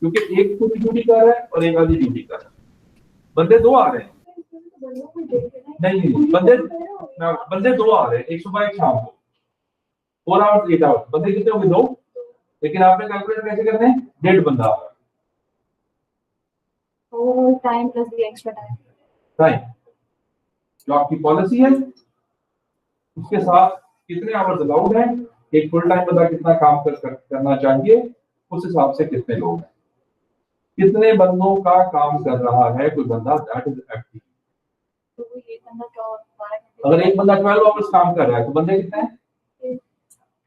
क्योंकि एक पूरी ड्यूटी कर रहा है और एक आधी ड्यूटी कर रहा है. बंदे 2 आ रहे हैं. नहीं, बंदे 2 आ रहे हैं, एक सुबह एक शाम को. 4 आवर्स 8 आवर्स, बंदे कितने होंगे? 2. लेकिन आपने कैलकुलेट कैसे करना है? 1.5 बंदा आ रहा है. Time plus the extra time जो आपकी पॉलिसी है उसके साथ कितने आवर्स अलाउड हैं, एक फुल टाइम बंदा कितना काम करना चाहिए, उस हिसाब से कितने लोग हैं, कितने बंदों का काम कर रहा है कोई बंदा, दैट इज FTE. अगर एक बंदा 12 आवर्स काम कर रहा है तो बंदे कितने हैं?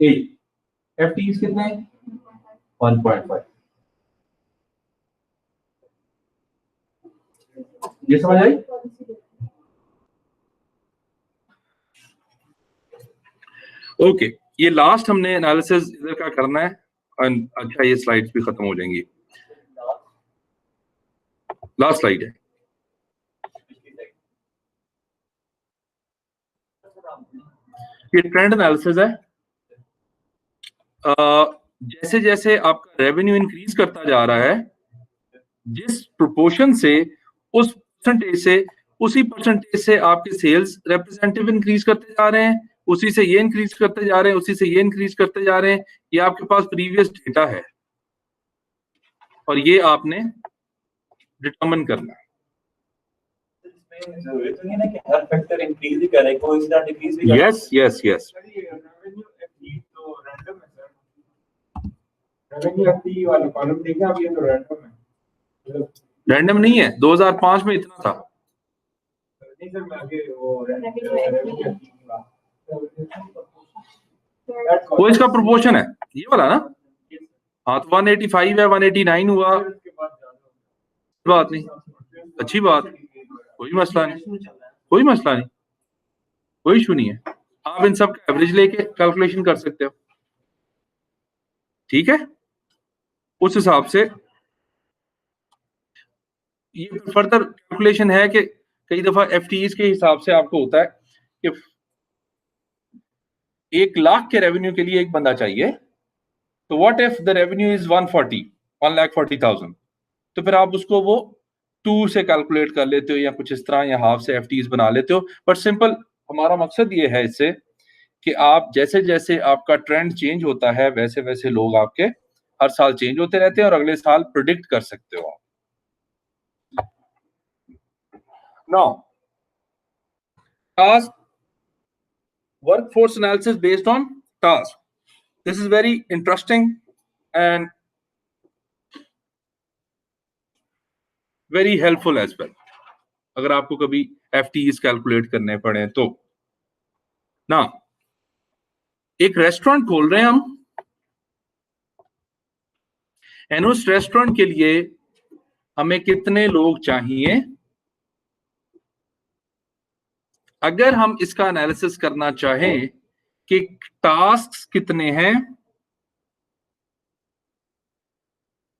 8. FTEs कितने हैं? 1.5. ये समझ आई? ओके, ये लास्ट हमने एनालिसिस इधर का करना है. अच्छा, ये स्लाइड्स भी खत्म हो जाएंगी. लास्ट स्लाइड है. ये ट्रेंड एनालिसिस है. जैसे जैसे आपका रेवेन्यू इंक्रीज करता जा रहा है, जिस प्रोपोर्शन से उस परसेंटेज से उसी परसेंटेज से आपके सेल्स रिप्रेजेंटेटिव इंक्रीज करते जा रहे हैं, उसी से ये इंक्रीज करते जा रहे हैं, उसी से ये इंक्रीज करते जा रहे हैं। ये आपके पास प्रीवियस डेटा है और ये आपने डिटरमिन करना है। जरूरी तो नहीं ना कि हर फैक्टर इंक्रीज ही करे, कोई इसका डिक्रीज भी करे। Yes yes yes, revenue FD तो रैंडम है सर, रेवेन्यू एफडी वाला कॉलम देखा आप, ये तो रैंडम है, मतलब रैंडम नहीं है। 2005 में इतना था। नहीं सर, मैं आगे वो वो इसका प्रोपोर्शन है, ये वाला ना। हाँ तो 185 है, 189 हुआ, बात नहीं, अच्छी बात, कोई मसला नहीं, कोई मसला नहीं, कोई इशू नहीं है। आप इन सब का एवरेज लेके कैलकुलेशन कर सकते हो, ठीक है। उस हिसाब से ये फर्दर कैलकुलेशन है कि कई दफा एफटीईज के हिसाब से आपको होता है कि 1 लाख के रेवेन्यू के लिए एक बंदा चाहिए, तो what if the revenue is 1,40,000, तो फिर आप उसको वो 2 से कैलकुलेट कर लेते हो या कुछ इस तरह, या हाफ से एफटीईज बना लेते हो। बट सिंपल हमारा मकसद ये है इससे कि आप जैसे जैसे आपका ट्रेंड चेंज होता है वैसे वैसे लोग आपके हर साल चेंज होते रहते हैं और अगले साल प्रिडिक्ट कर सकते हो आप। Now, task workforce analysis based on task. This is very interesting and very helpful as well. अगर आपको कभी FTEs कैलकुलेट करने पड़े तो। ना, एक रेस्टोरेंट खोल रहे हैं हम, एंड उस रेस्टोरेंट के लिए हमें कितने लोग चाहिए। अगर हम इसका एनालिसिस करना चाहें कि टास्क कितने हैं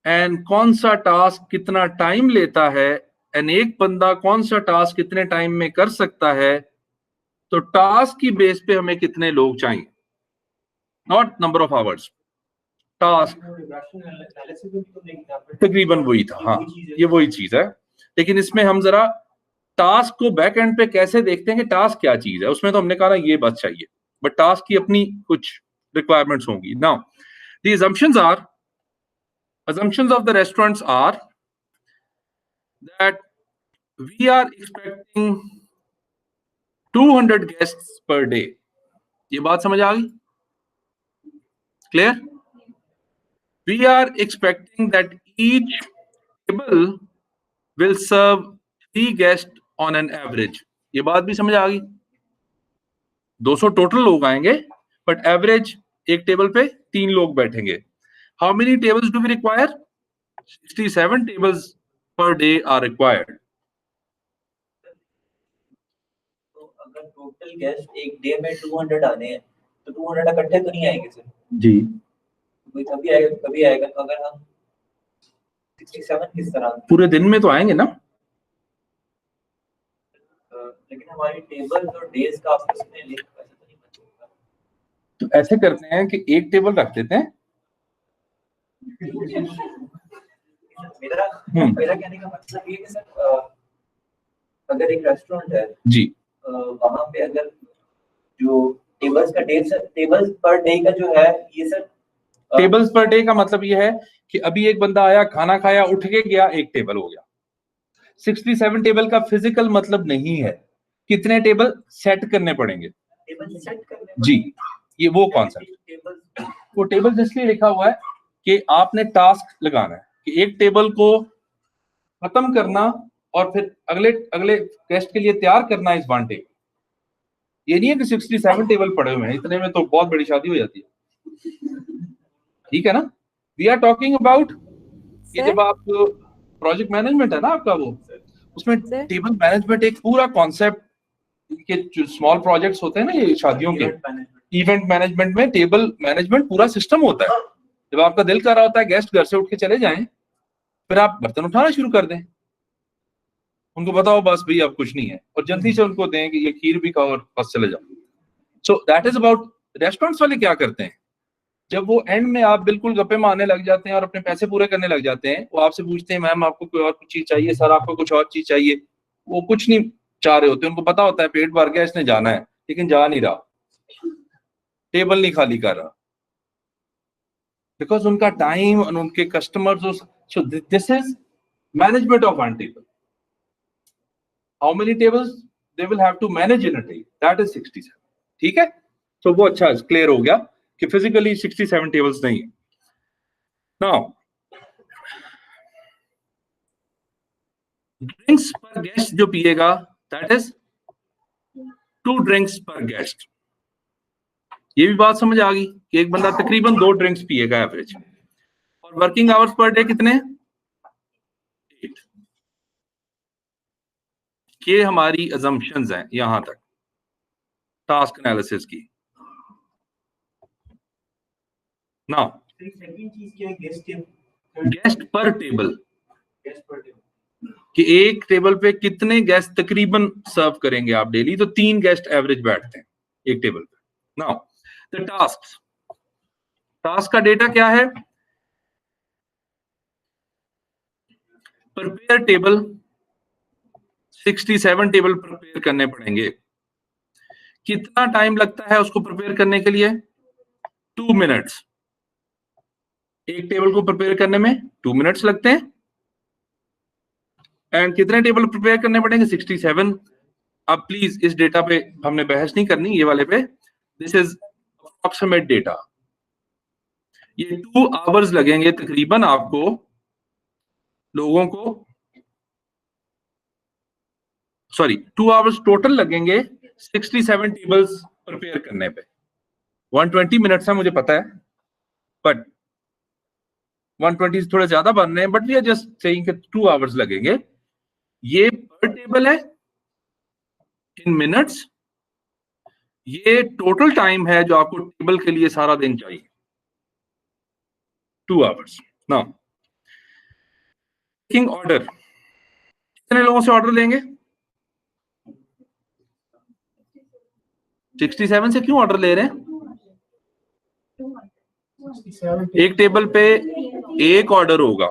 एंड कौन सा टास्क कितना टाइम लेता है एंड एक बंदा कौन सा टास्क कितने टाइम में कर सकता है, तो टास्क की बेस पे हमें कितने लोग चाहिए, not number of hours, task. तकरीबन वही था, हाँ ये वही चीज है। लेकिन इसमें हम जरा टास्क को बैक एंड पे कैसे देखते हैं कि टास्क क्या चीज है। उसमें तो हमने कहा ना ये बात चाहिए, बट टास्क की अपनी कुछ रिक्वायरमेंट्स होंगी। Now the assumptions of the restaurants are that we are expecting 200 guests per day. ये बात समझ आ गई? Clear? We are expecting that each table will serve 3 guests on an average. ये बात भी समझ आ गई? 200 टोटल लोग आएंगे, बट एवरेज एक टेबल पे 3 लोग बैठेंगे। How many tables do we require? 67 tables per day are required. तो अगर टोटल गेस्ट एक डे में 200 आने हैं तो 200 इकट्ठे तो नहीं आएंगे सर जी, कोई कभी आएगा। तो अगर हम 67 किस तरह, पूरे दिन में तो आएंगे ना। लेकिन हमारी टेबल और डेज का आपस में लिंक ऐसे तो नहीं बनेगा। तो ऐसे करते हैं कि एक टेबल रख देते हैं। मेरा कहने का मतलब ये है कि सर अगर एक रेस्टोरेंट है जी, वहां पे अगर जो टेबल्स पर डे का जो है ये सर टेबल्स पर डे का मतलब ये है कि अभी एक बंदा आया, खाना खाया, उठ के गया, एक टेबल हो गया। 67 टेबल का फिजिकल मतलब नहीं है, कितने टेबल सेट करने पड़ेंगे। टेबल सेट करने जी, ये वो कॉन्सेप्ट। वो टेबल इसलिए लिखा हुआ है कि आपने टास्क लगाना है कि एक टेबल को खत्म करना और फिर अगले गेस्ट के लिए तैयार करना इस वन डे। ये नहीं है कि 67 टेबल पड़े हुए हैं, इतने में तो बहुत बड़ी शादी हो जाती है, ठीक है ना। वी आर टॉकिंग अबाउट ये जब आप प्रोजेक्ट मैनेजमेंट है ना आपका, वो उसमें टेबल मैनेजमेंट एक पूरा कॉन्सेप्ट के जो स्मॉल प्रोजेक्ट्स होते हैं ना ये शादियों के, इवेंट मैनेजमेंट में टेबल मैनेजमेंट पूरा सिस्टम होता है। जब आपका दिल कर रहा होता है गेस्ट घर से उठ के चले जाएं, फिर आप बर्तन उठाना शुरू कर दें, उनको बताओ बस भाई अब कुछ नहीं है, और जल्दी से उनको दें कि ये खीर भी खाओ और बस चले जाओ। So that is about restaurants वाले क्या करते हैं जब वो एंड में आप बिल्कुल गप्पे मारने लग जाते हैं और अपने पैसे पूरे करने लग जाते हैं, वो आपसे पूछते हैं मैम आपको कोई और कुछ चीज चाहिए, सर आपको कुछ और चीज चाहिए, वो कुछ नहीं चाह रहे होते, उनको पता होता है पेट भर गया, इसने जाना है, लेकिन जा नहीं रहा, टेबल नहीं खाली कर रहा, बिकॉज उनका टाइम और उनके customers, so this is management of one table. How many tables they will have to manage in a day, that is 67. ठीक है, तो वो अच्छा क्लियर हो गया कि फिजिकली 67 टेबल्स नहीं है. नाउ ड्रिंक्स पर गेस्ट जो पिएगा, that is 2 drinks per guest. ये भी बात समझ आ गई कि एक बंदा तकरीबन 2 ड्रिंक्स पिएगा एवरेज. और वर्किंग आवर्स पर डे कितने? 8. ये हमारी अजम्पशंस हैं यहां तक टास्क एनालिसिस की. नाउ सेकंड चीज क्या है, गेस्ट पर टेबल, गेस्ट पर टेबल. कि एक टेबल पे कितने गेस्ट तकरीबन सर्व करेंगे आप डेली, तो 3 गेस्ट एवरेज बैठते हैं एक टेबल पे. नाउ द टास्क का डेटा क्या है? प्रिपेयर टेबल 67 टेबल प्रिपेयर करने पड़ेंगे. कितना टाइम लगता है उसको प्रिपेयर करने के लिए? 2 मिनट्स. एक टेबल को प्रिपेयर करने में 2 मिनट्स लगते हैं. एंड कितने टेबल प्रिपेयर करने पड़ेंगे? 67. अब प्लीज इस डेटा पे हमने बहस नहीं करनी, ये वाले पे. This is approximate data. ये 2 आवर्स लगेंगे तकरीबन आपको लोगों को, सॉरी 2 आवर्स टोटल लगेंगे 67 टेबल्स प्रिपेयर करने पे. 120 मिनट्स है मुझे पता है, बट 120 थोड़े ज्यादा बन रहे हैं, but we are just saying कि 2 आवर्स लगेंगे. ये पर टेबल है इन मिनट्स. ये टोटल टाइम है जो आपको टेबल के लिए सारा दिन चाहिए, 2 आवर्स. नाउ टेकिंग ऑर्डर, कितने लोगों से ऑर्डर लेंगे? 67 से क्यों ऑर्डर ले रहे हैं? एक टेबल पे एक ऑर्डर होगा,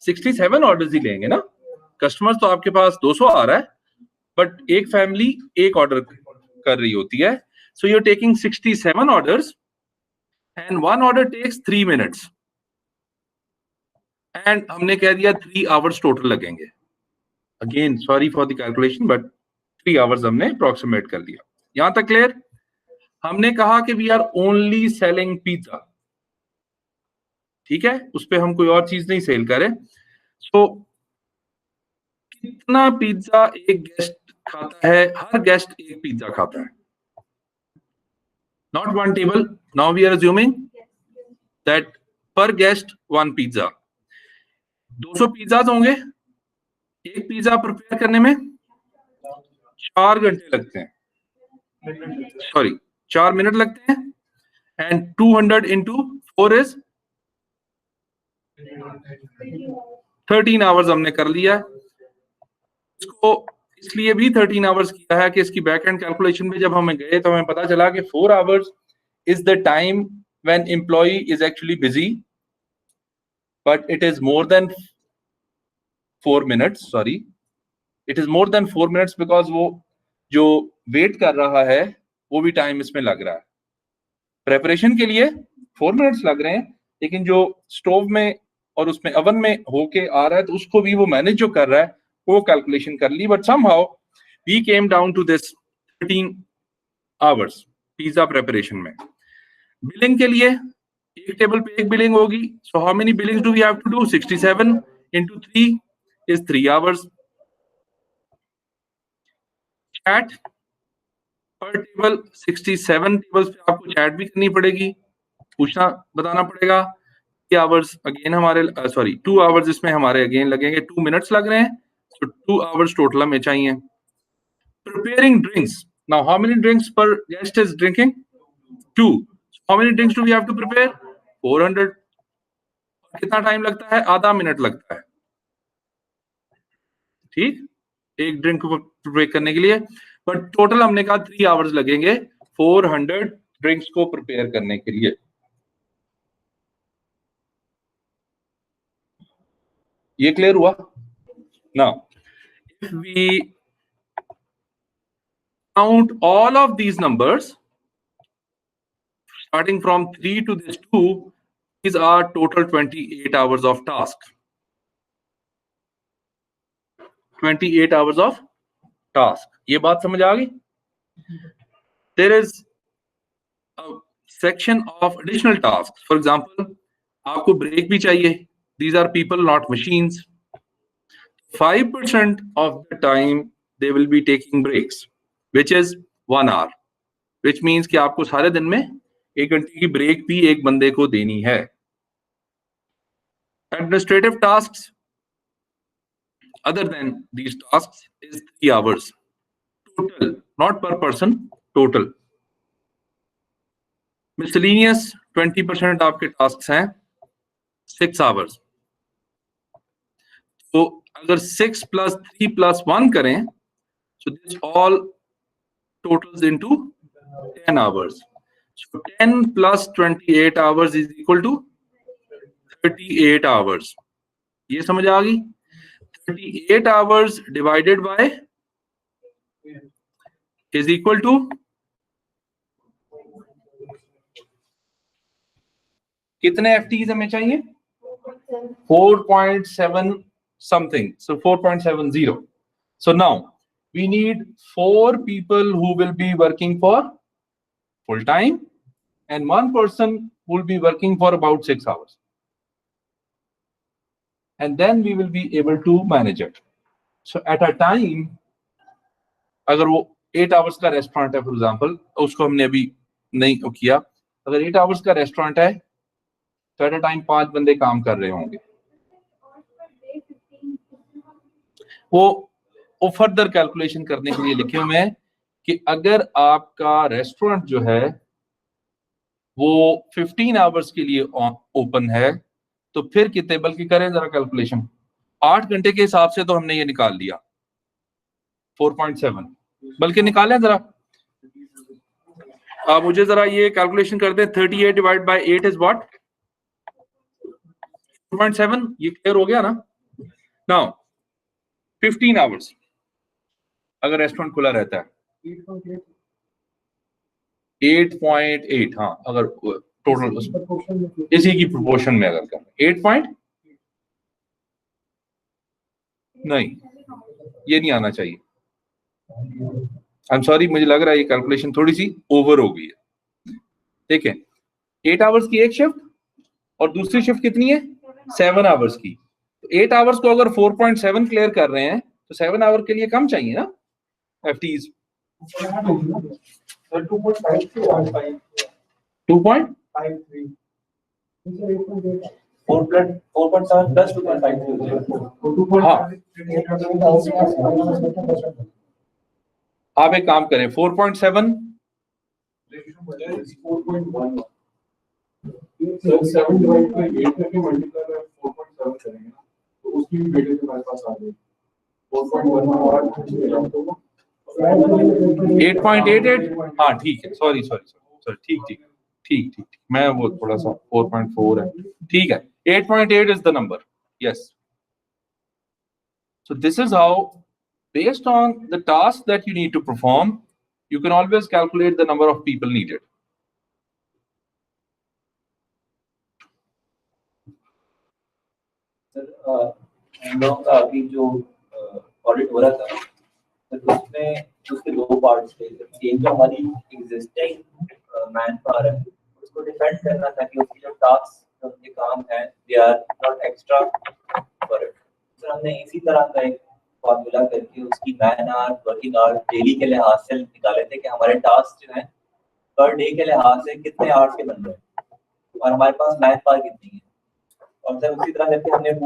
67 ऑर्डर्स ही लेंगे ना. कस्टमर्स तो आपके पास 200 आ रहा है, बट एक फैमिली एक ऑर्डर कर रही होती है. So you are taking 67 orders and one order takes 3 minutes and हमने कह दिया 3 आवर्स टोटल लगेंगे. Again sorry for the calculation, but 3 hours हमने अप्रोक्सीमेट कर लिया. यहां तक क्लियर? हमने कहा कि we are only selling pizza. ठीक है, उस पर हम कोई और चीज नहीं सेल करें. सो कितना पिज्जा एक गेस्ट खाता है? हर गेस्ट एक पिज्जा खाता है, not one table. Now we are assuming that per guest 1 pizza. 200 pizzas होंगे. एक पिज्जा प्रिपेयर करने में 4 घंटे लगते हैं, सॉरी 4 मिनट लगते हैं. एंड 200 into 4 is 13 आवर्स हमने कर लिया. इसको इसलिए भी 13 आवर्स किया है कि इसकी बैक एंड कैलकुलेशन में जब हमें गए तो हमें पता चला कि 4 hours is the time when employ is actually busy, but it is more than 4 minutes. Sorry, it is more than 4 minutes because वो जो वेट कर रहा है वो भी टाइम इसमें लग रहा है. प्रेपरेशन के लिए 4 मिनट्स लग रहे हैं, लेकिन जो स्टोव में और उसमें ओवन में होके आ रहा है तो उसको भी वो मैनेज जो कर रहा है वो कैलकुलेशन कर ली. But somehow we came down to this 13 hours pizza preparation में. बिलिंग के लिए एक टेबल पे एक बिलिंग होगी. So how many billings do we have to do? 67 into 3 is 3 hours. Chat पर टेबल 67 टेबल्स पे आपको चैट भी करनी पड़ेगी, पूछना बताना पड़ेगा. 3 आवर्स अगेन हमारे, सॉरी 2 आवर्स इसमें हमारे अगेन लगेंगे. 2 मिनट्स लग रहे हैं, तो 2 आवर्स टोटल हमें चाहिए. Preparing drinks. Now how many drinks per guest is drinking? 2. How many drinks do we have to prepare? 400. कितना टाइम लगता है? आधा मिनट लगता है. ठीक, एक ड्रिंक को प्रिपेयर करने के लिए. बट टोटल हमने कहा 3 आवर्स लगेंगे. 400 ड्रिंक्स को प्रिपेयर करने के लिए। ये क्लियर हुआ? Now if we count all of these numbers starting from 3 to this 2, these are total 28 hours of task. 28 hours of task. ये बात समझ आ गई? There is a section of additional tasks. For example, आपको break भी चाहिए. These are people, not machines. 5% of the time they will be taking breaks, which is 1 hour, which means कि आपको सारे दिन में 1 घंटे की ब्रेक भी एक बंदे को देनी है। Administrative tasks other than these tasks is 3 hours total, not per person, total. Miscellaneous 20% आपके tasks हैं 6 hours. तो अगर 6 plus 3 plus 1 करें, so this all totals into 10 hours. So 10 plus 28 hours is equal to 38 hours. ये समझ आ गई? 38 hours divided by is equal to कितने FTs हमें चाहिए? 4.7 something. So 4.70. So now we need 4 people who will be working for full time and 1 person who will be working for about 6 hours. And then we will be able to manage it. So at a time, अगर वो 8 hours का restaurant है, for example, उसको हमने अभी नहीं किया, अगर 8 hours का रेस्टोरेंट है तो एट अ टाइम 5 बंदे काम कर रहे होंगे। वो फर्दर कैलकुलेशन करने के लिए लिखे हुए हैं कि अगर आपका रेस्टोरेंट जो है वो 15 आवर्स के लिए ओपन है तो फिर कितने, बल्कि करें जरा कैलकुलेशन, 8 घंटे के हिसाब से तो हमने ये निकाल लिया 4.7, बल्कि निकालें जरा, मुझे जरा ये कैलकुलेशन कर दें। 38 डिवाइड बाय 8 इज व्हाट? 4.7। ये क्लियर हो गया ना? नाउ 15 आवर्स अगर रेस्टोरेंट खुला रहता है 8.8, हाँ, अगर टोटल इसी की प्रोपोर्शन में अगर करें 8 पॉइंट, नहीं, ये नहीं आना चाहिए। आई एम सॉरी, मुझे लग रहा है ये कैलकुलेशन थोड़ी सी ओवर हो गई है। ठीक है, 8 आवर्स की एक शिफ्ट और दूसरी शिफ्ट कितनी है? 7 आवर्स की। तो 8 आवर्स को अगर 4.7 क्लियर कर रहे हैं तो 7 आवर के लिए कम चाहिए ना FTs? 2.53 4.7 plus 2.5। हाँ, आप एक काम करें, 4.7 7 डिवाइड बाय 8 करके मल्टीप्लाई बाय 4.7 करेंगे ना, तो उसकी भी वेटेज हमारे पास आ जाएगी 4.1 8.88। हाँ ठीक है, सॉरी, ठीक, मैं वो थोड़ा सा 4.4 है, ठीक है, 8.8 is the number, yes. So this is how, based on the task that you need to perform, you can always calculate the number of people needed. Sir, हम लोगों का अभी जो ऑडिट हो रहा था, तो उसमें उसके 2 पार्ट्स थे। एक जो हमारी एग्जिस्टिंग मैन पावर है उसको डिफेंड करना था कि उसकी जो टास्क, उनके काम है, they are not extra for it. Sir, हमने इसी तरह का एक फॉर्मूला करके उसकी man hour, working hour daily के लिहाज से निकाले थे कि हमारे टास्क जो है पर डे के लिहाज से कितने आवर्स के बन रहे हैं और हमारे पास मैन पावर कितनी है। और सर उसी तरह करके हमने